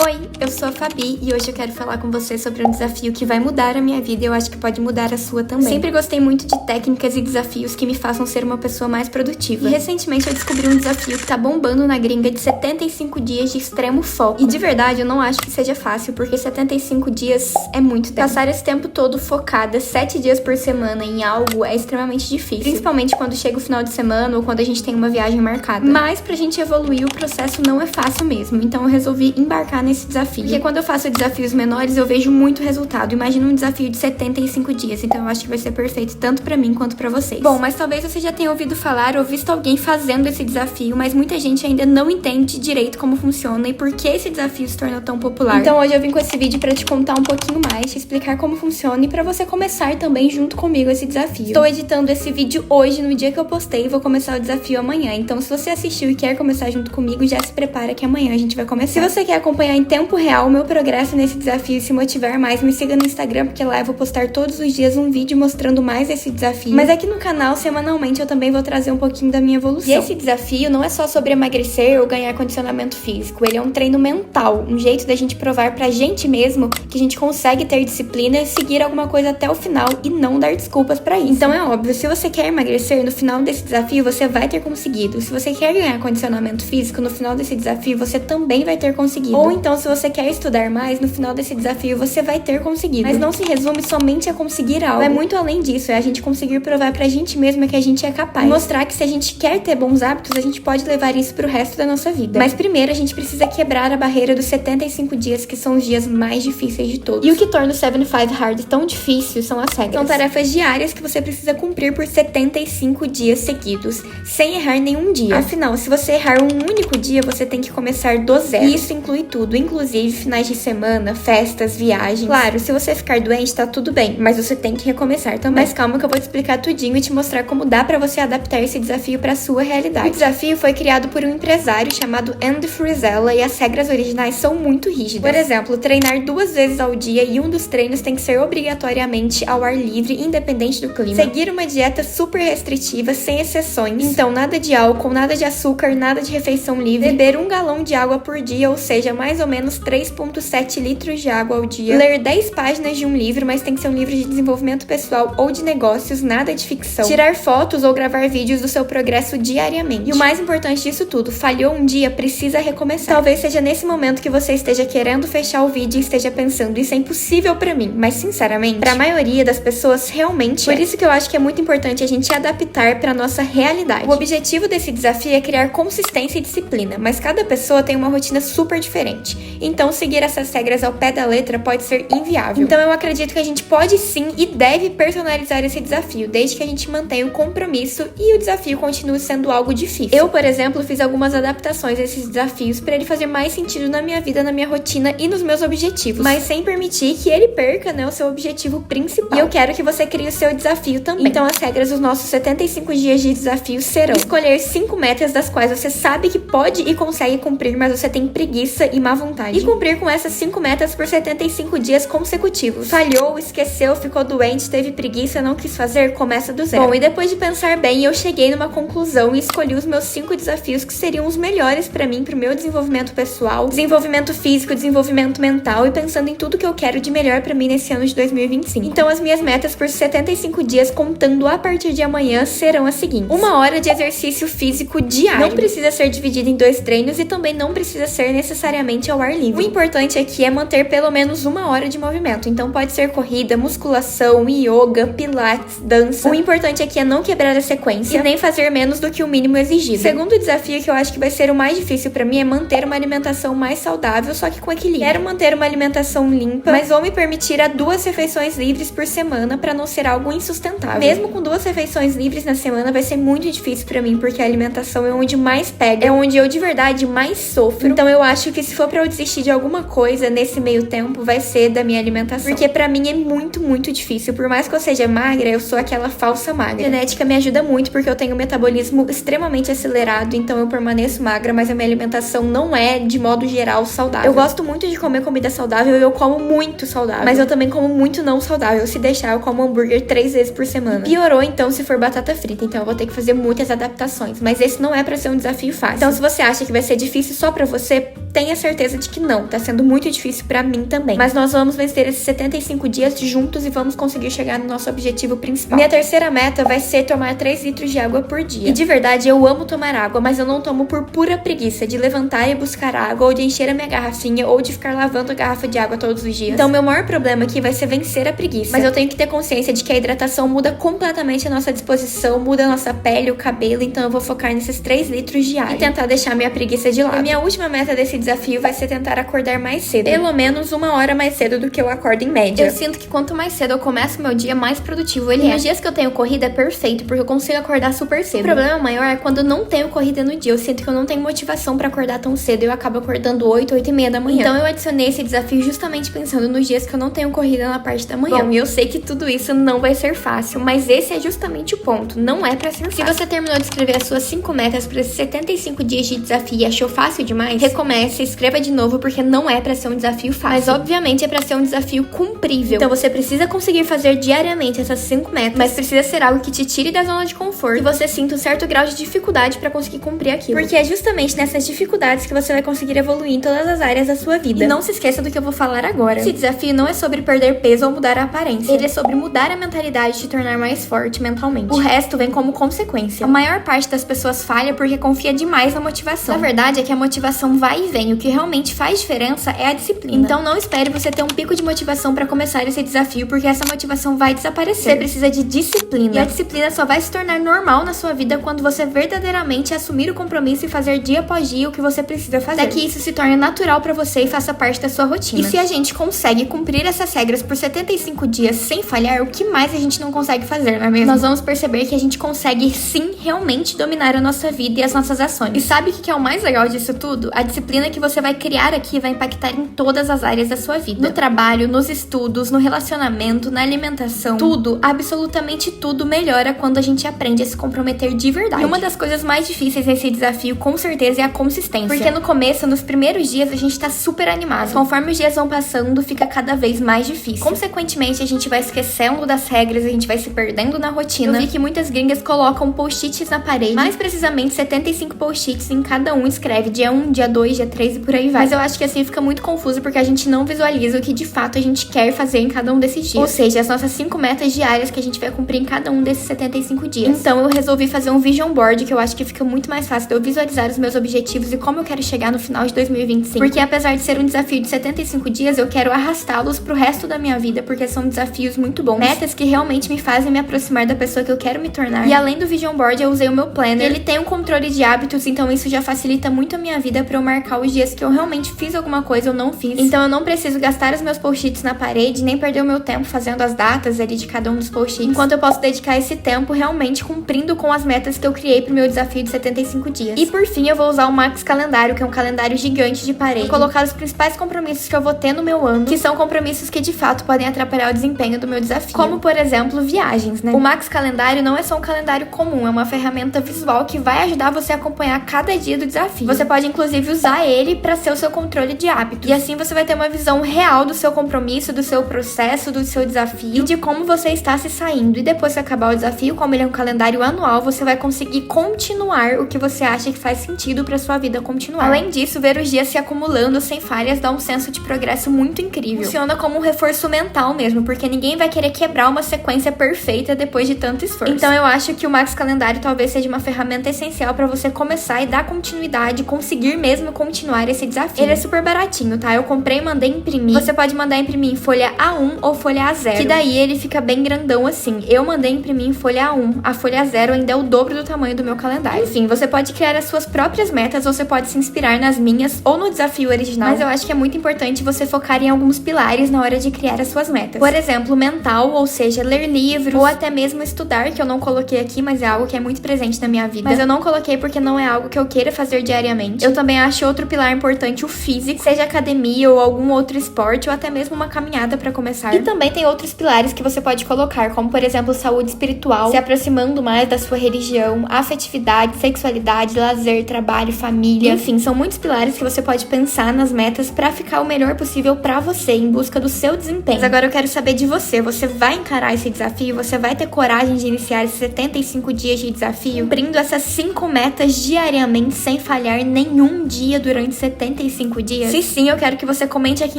Oi, eu sou a Fabi e hoje eu quero falar com você sobre um desafio que vai mudar a minha vida e eu acho que pode mudar a sua também. Sempre gostei muito de técnicas e desafios que me façam ser uma pessoa mais produtiva. E recentemente eu descobri um desafio que tá bombando na gringa de 75 dias de extremo foco. E de verdade eu não acho que seja fácil, porque 75 dias é muito tempo. Passar esse tempo todo focada 7 dias por semana em algo é extremamente difícil. Principalmente quando chega o final de semana ou quando a gente tem uma viagem marcada. Mas pra gente evoluir o processo não é fácil mesmo. Então eu resolvi embarcar nesse desafio. Porque quando eu faço desafios menores, eu vejo muito resultado. Imagina um desafio de 75 dias. Então eu acho que vai ser perfeito tanto pra mim quanto pra vocês. Bom, mas talvez você já tenha ouvido falar ou visto alguém fazendo esse desafio, mas muita gente ainda não entende direito como funciona e por que esse desafio se tornou tão popular. Então hoje eu vim com esse vídeo pra te contar um pouquinho mais, te explicar como funciona e pra você começar também junto comigo esse desafio. Estou editando esse vídeo hoje, no dia que eu postei, e vou começar o desafio amanhã. Então se você assistiu e quer começar junto comigo, já se prepara que amanhã a gente vai começar. Se você quer acompanhar em tempo real o meu progresso nesse desafio e se motivar mais, me siga no Instagram, porque lá eu vou postar todos os dias um vídeo mostrando mais esse desafio. Mas aqui no canal, semanalmente, eu também vou trazer um pouquinho da minha evolução. E esse desafio não é só sobre emagrecer ou ganhar condicionamento físico, ele é um treino mental, um jeito da gente provar pra gente mesmo que a gente consegue ter disciplina e seguir alguma coisa até o final e não dar desculpas pra isso. Então é óbvio, se você quer emagrecer, no final desse desafio você vai ter conseguido. Se você quer ganhar condicionamento físico, no final desse desafio você também vai ter conseguido. Ou então, se você quer estudar mais, no final desse desafio você vai ter conseguido. Mas não se resume somente a conseguir algo. É muito além disso, é a gente conseguir provar pra gente mesma que a gente é capaz. E mostrar que se a gente quer ter bons hábitos, a gente pode levar isso pro resto da nossa vida. Mas primeiro a gente precisa quebrar a barreira dos 75 dias, que são os dias mais difíceis de todos. E o que torna o 75 Hard tão difícil são as regras. São tarefas diárias que você precisa cumprir por 75 dias seguidos, sem errar nenhum dia. Afinal, se você errar um único dia, você tem que começar do zero. E isso inclui tudo, inclusive finais de semana, festas, viagens. Claro, se você ficar doente, tá tudo bem, mas você tem que recomeçar também. Mas calma que eu vou te explicar tudinho e te mostrar como dá pra você adaptar esse desafio pra sua realidade. O desafio foi criado por um empresário chamado Andy Frisella e as regras originais são muito rígidas. Por exemplo, treinar 2 vezes ao dia e um dos treinos tem que ser obrigatoriamente ao ar livre, independente do clima. Seguir uma dieta super restritiva, sem exceções. Então, nada de álcool, nada de açúcar, nada de refeição livre. Beber 1 galão de água por dia, ou seja, mais ou menos 3,7 litros de água ao dia. Ler 10 páginas de um livro, mas tem que ser um livro de desenvolvimento pessoal ou de negócios, nada de ficção. Tirar fotos ou gravar vídeos do seu progresso diariamente. E o mais importante disso tudo, falhou um dia, precisa recomeçar. Talvez seja nesse momento que você esteja querendo fechar o vídeo e esteja pensando, isso é impossível pra mim. Mas sinceramente, pra maioria das pessoas realmente é. Por isso que eu acho que é muito importante a gente adaptar pra nossa realidade. O objetivo desse desafio é criar consistência e disciplina, mas cada pessoa tem uma rotina super diferente. Então seguir essas regras ao pé da letra pode ser inviável. Então eu acredito que a gente pode sim e deve personalizar esse desafio, desde que a gente mantenha o compromisso e o desafio continue sendo algo difícil. Eu, por exemplo, fiz algumas adaptações a esses desafios para ele fazer mais sentido na minha vida, na minha rotina e nos meus objetivos, mas sem permitir que ele perca, né, o seu objetivo principal. E eu quero que você crie o seu desafio também. Então as regras dos nossos 75 dias de desafio serão: escolher 5 metas das quais você sabe que pode e consegue cumprir, mas você tem preguiça e má vontade. E cumprir com essas 5 metas por 75 dias consecutivos. Falhou, esqueceu, ficou doente, teve preguiça, não quis fazer, começa do zero. Bom, e depois de pensar bem, eu cheguei numa conclusão e escolhi os meus 5 desafios que seriam os melhores pra mim, pro meu desenvolvimento pessoal, desenvolvimento físico, desenvolvimento mental e pensando em tudo que eu quero de melhor pra mim nesse ano de 2025. Então as minhas metas por 75 dias, contando a partir de amanhã, serão as seguintes: 1 hora de exercício físico diário. Não precisa ser dividido em 2 treinos e também não precisa ser necessariamente ao ar livre. O importante aqui é manter pelo menos 1 hora de movimento. Então pode ser corrida, musculação, yoga, pilates, dança. O importante aqui é não quebrar a sequência e nem fazer menos do que o mínimo exigido. O segundo desafio, que eu acho que vai ser o mais difícil pra mim, é manter uma alimentação mais saudável, só que com equilíbrio. Quero manter uma alimentação limpa, mas vou me permitir a 2 refeições livres por semana pra não ser algo insustentável. Mesmo com 2 refeições livres na semana, vai ser muito difícil pra mim, porque a alimentação é onde mais pega, é onde eu de verdade mais sofro. Então eu acho que se for pra eu desistir de alguma coisa nesse meio tempo, vai ser da minha alimentação. Porque pra mim é muito, muito difícil. Por mais que eu seja magra, eu sou aquela falsa magra. A genética me ajuda muito, porque eu tenho um metabolismo extremamente acelerado, então eu permaneço magra, mas a minha alimentação não é, de modo geral, saudável. Eu gosto muito de comer comida saudável e eu como muito saudável, mas eu também como muito não saudável. Se deixar, eu como hambúrguer 3 vezes por semana. Piorou, então, se for batata frita. Então eu vou ter que fazer muitas adaptações, mas esse não é pra ser um desafio fácil. Então se você acha que vai ser difícil só pra você, tenha certeza de que não, tá sendo muito difícil pra mim também. Mas nós vamos vencer esses 75 dias juntos e vamos conseguir chegar no nosso objetivo principal. Minha terceira meta vai ser tomar 3 litros de água por dia. E de verdade, eu amo tomar água, mas eu não tomo por pura preguiça de levantar e buscar água, ou de encher a minha garrafinha, ou de ficar lavando a garrafa de água todos os dias. Então, meu maior problema aqui vai ser vencer a preguiça. Mas eu tenho que ter consciência de que a hidratação muda completamente a nossa disposição, muda a nossa pele, o cabelo, então eu vou focar nesses 3 litros diários e tentar deixar minha preguiça de lado. E minha última meta desse desafio vai ser tentar acordar mais cedo, pelo menos 1 hora mais cedo do que eu acordo em média. Eu sinto que quanto mais cedo eu começo meu dia, mais produtivo ele é. Nos dias que eu tenho corrida é perfeito, porque eu consigo acordar super cedo. O problema maior é quando eu não tenho corrida no dia. Eu sinto que eu não tenho motivação pra acordar tão cedo e eu acabo acordando 8, 8 e meia da manhã. Então eu adicionei esse desafio justamente pensando nos dias que eu não tenho corrida na parte da manhã. Bom, e eu sei que tudo isso não vai ser fácil, mas esse é justamente o ponto. Não é pra ser fácil. Se você terminou de escrever as suas 5 metas para esses 75 dias de desafio e achou fácil demais, recomece, escreva de novo, porque não é pra ser um desafio fácil. Mas obviamente é pra ser um desafio cumprível. Então você precisa conseguir fazer diariamente essas 5 metas, mas precisa ser algo que te tire da zona de conforto e você sinta um certo grau de dificuldade pra conseguir cumprir aquilo. Porque é justamente nessas dificuldades que você vai conseguir evoluir em todas as áreas da sua vida. E não se esqueça do que eu vou falar agora. Esse desafio não é sobre perder peso ou mudar a aparência. Ele é sobre mudar a mentalidade e te tornar mais forte mentalmente. O resto vem como consequência. A maior parte das pessoas falha porque confia demais na motivação. A verdade é que a motivação vai e vem. O que realmente faz diferença é a disciplina. Então não espere você ter um pico de motivação pra começar esse desafio, porque essa motivação vai desaparecer. Você precisa de disciplina. E a disciplina só vai se tornar normal na sua vida quando você verdadeiramente assumir o compromisso e fazer dia após dia o que você precisa fazer. Até que isso se torne natural pra você e faça parte da sua rotina. E se a gente consegue cumprir essas regras por 75 dias sem falhar, o que mais a gente não consegue fazer, não é mesmo? Nós vamos perceber que a gente consegue sim realmente dominar a nossa vida e as nossas ações. E sabe o que é o mais legal disso tudo? A disciplina que você vai criar aqui vai impactar em todas as áreas da sua vida. No trabalho, nos estudos, no relacionamento, na alimentação. Tudo, absolutamente tudo melhora quando a gente aprende a se comprometer de verdade. E uma das coisas mais difíceis nesse desafio, com certeza, é a consistência. Porque no começo, nos primeiros dias, a gente tá super animado. Conforme os dias vão passando, fica cada vez mais difícil. Consequentemente, a gente vai esquecendo das regras, a gente vai se perdendo na rotina. Eu vi que muitas gringas colocam post-its na parede. Mais precisamente, 75 post-its em cada um escreve dia 1, dia 2, dia 3 e por aí vai. Mas eu acho que assim fica muito confuso porque a gente não visualiza o que de fato a gente quer fazer em cada um desses dias. Ou seja, as nossas 5 metas diárias que a gente vai cumprir em cada um desses 75 dias. Então eu resolvi fazer um vision board, que eu acho que fica muito mais fácil de eu visualizar os meus objetivos e como eu quero chegar no final de 2025. Porque apesar de ser um desafio de 75 dias, eu quero arrastá-los pro resto da minha vida, porque são desafios muito bons. Metas que realmente me fazem me aproximar da pessoa que eu quero me tornar. E além do vision board, eu usei o meu planner. Ele tem um controle de hábitos, então isso já facilita muito a minha vida pra eu marcar os dias que eu realmente fiz alguma coisa ou não fiz. Então eu não preciso gastar os meus post-its na parede, nem perder o meu tempo fazendo as datas ali de cada um dos post-its, enquanto eu posso dedicar esse tempo realmente cumprindo com as metas que eu criei pro meu desafio de 75 dias. E por fim, eu vou usar o Max Calendário, que é um calendário gigante de parede. Vou colocar os principais compromissos que eu vou ter no meu ano, que são compromissos que de fato podem atrapalhar o desempenho do meu desafio. Como, por exemplo, viagens, né? O Max Calendário não é só um calendário comum, é uma ferramenta visual que vai ajudar você a acompanhar cada dia do desafio. Você pode, inclusive, usar ele para ser o seu controle de hábitos. E assim você vai ter uma visão real do seu compromisso, do seu processo, do seu desafio e de como você está se saindo. E depois que acabar o desafio, como ele é um calendário anual, você vai conseguir continuar o que você acha que faz sentido para sua vida continuar. Além disso, ver os dias se acumulando sem falhas dá um senso de progresso muito incrível. Funciona como um reforço mental mesmo, porque ninguém vai querer quebrar uma sequência perfeita depois de tanto esforço. Então eu acho que o Max Calendário talvez seja uma ferramenta essencial para você começar e dar continuidade, conseguir mesmo continuar esse desafio. Ele é super baratinho, tá? Eu comprei e mandei imprimir. Você pode mandar imprimir em folha A1 ou folha A0, que daí ele fica bem grandão assim. Eu mandei imprimir em folha A1, a folha A0 ainda é o dobro do tamanho do meu calendário. Enfim, você pode criar as suas próprias metas, você pode se inspirar nas minhas ou no desafio original, mas eu acho que é muito importante você focar em alguns pilares na hora de criar as suas metas. Por exemplo, mental, ou seja, ler livros, ou até mesmo estudar, que eu não coloquei aqui, mas é algo que é muito presente na minha vida. Mas eu não coloquei porque não é algo que eu queira fazer diariamente. Eu também acho outro pilar importante o físico, seja academia ou algum outro esporte, ou até mesmo uma caminhada pra começar. E também tem outros pilares que você pode colocar, como por exemplo, saúde espiritual, se aproximando mais da sua religião, afetividade, sexualidade, lazer, trabalho, família. Enfim, são muitos pilares que você pode pensar nas metas pra ficar o melhor possível pra você, em busca do seu desempenho. Mas agora eu quero saber de você. Você vai encarar esse desafio? Você vai ter coragem de iniciar esses 75 dias de desafio, cumprindo essas 5 metas diariamente, sem falhar nenhum dia durante durante 75 dias? Se sim, eu quero que você comente aqui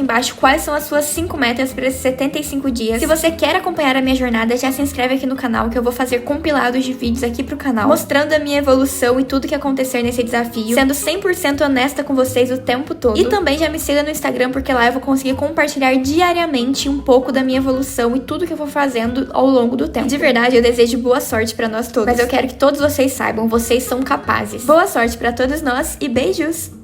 embaixo quais são as suas 5 metas para esses 75 dias. Se você quer acompanhar a minha jornada, já se inscreve aqui no canal que eu vou fazer compilados de vídeos aqui pro canal, mostrando a minha evolução e tudo que acontecer nesse desafio, sendo 100% honesta com vocês o tempo todo. E também já me siga no Instagram, porque lá eu vou conseguir compartilhar diariamente um pouco da minha evolução e tudo que eu vou fazendo ao longo do tempo. De verdade, eu desejo boa sorte pra nós todos, mas eu quero que todos vocês saibam, vocês são capazes. Boa sorte pra todos nós e beijos!